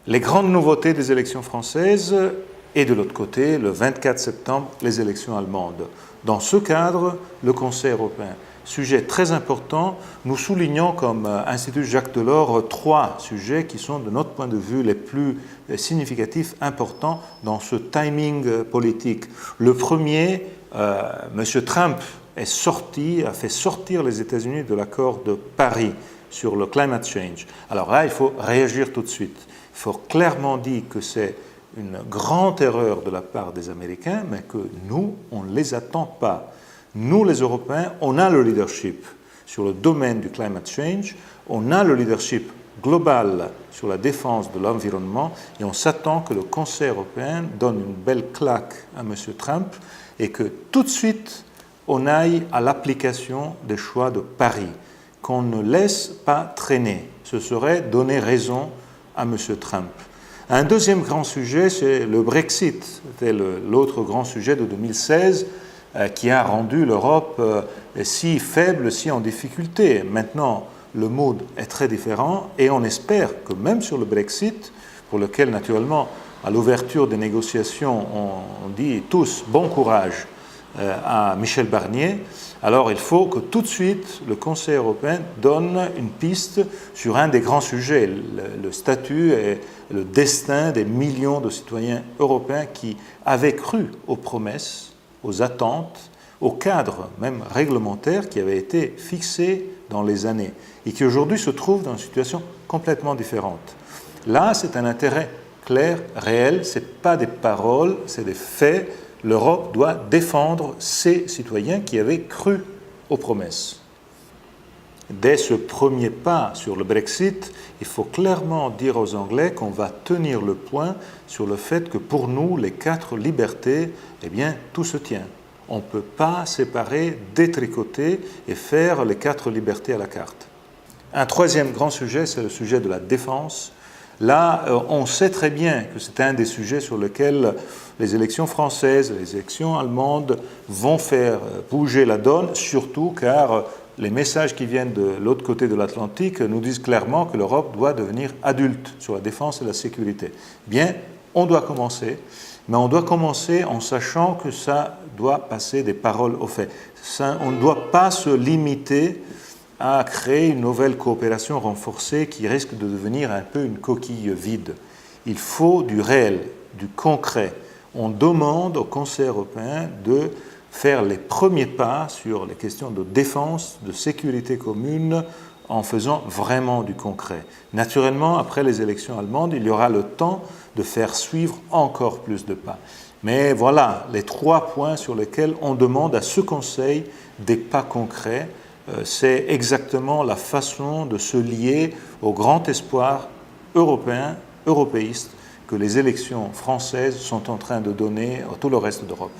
Les grandes nouveautés des élections françaises et de l'autre côté, le 24 septembre, les élections allemandes. Dans ce cadre, le Conseil européen. Sujet très important, nous soulignons comme Institut Jacques Delors 3 sujets qui sont de notre point de vue les plus significatifs, importants dans ce timing politique. Le premier, M. Trump a fait sortir les États-Unis de l'accord de Paris sur le climate change. Alors là, il faut réagir tout de suite. Il faut clairement dire que c'est une grande erreur de la part des Américains, mais que nous, on ne les attend pas. Nous, les Européens, on a le leadership sur le domaine du climate change, on a le leadership global sur la défense de l'environnement et on s'attend que le Conseil européen donne une belle claque à M. Trump et que tout de suite, on aille à l'application des choix de Paris, qu'on ne laisse pas traîner. Ce serait donner raison à M. Trump. Un deuxième grand sujet, c'est le Brexit. C'était l'autre grand sujet de 2016 qui a rendu l'Europe si faible, si en difficulté. Maintenant, le mood est très différent et on espère que même sur le Brexit, pour lequel naturellement, à l'ouverture des négociations, on dit tous bon courage à Michel Barnier, alors il faut que tout de suite le Conseil européen donne une piste sur un des grands sujets, le statut et le destin des millions de citoyens européens qui avaient cru aux promesses, aux attentes, au cadre même réglementaire qui avait été fixé dans les années et qui aujourd'hui se trouve dans une situation complètement différente. Là, c'est un intérêt clair, réel, ce n'est pas des paroles, c'est des faits. L'Europe doit défendre ses citoyens qui avaient cru aux promesses. Dès ce premier pas sur le Brexit, il faut clairement dire aux Anglais qu'on va tenir le point sur le fait que pour nous, les 4 libertés, eh bien, tout se tient. On ne peut pas séparer, détricoter et faire les 4 libertés à la carte. Un troisième grand sujet, c'est le sujet de la défense. Là, on sait très bien que c'est un des sujets sur lesquels les élections françaises, les élections allemandes vont faire bouger la donne, surtout car les messages qui viennent de l'autre côté de l'Atlantique nous disent clairement que l'Europe doit devenir adulte sur la défense et la sécurité. Bien, on doit commencer, mais on doit commencer en sachant que ça doit passer des paroles aux faits. On ne doit pas se limiter à créer une nouvelle coopération renforcée qui risque de devenir un peu une coquille vide. Il faut du réel, du concret. On demande au Conseil européen de faire les premiers pas sur les questions de défense, de sécurité commune, en faisant vraiment du concret. Naturellement, après les élections allemandes, il y aura le temps de faire suivre encore plus de pas. Mais voilà les 3 points sur lesquels on demande à ce Conseil des pas concrets. C'est exactement la façon de se lier au grand espoir européen, européiste, que les élections françaises sont en train de donner à tout le reste d'Europe.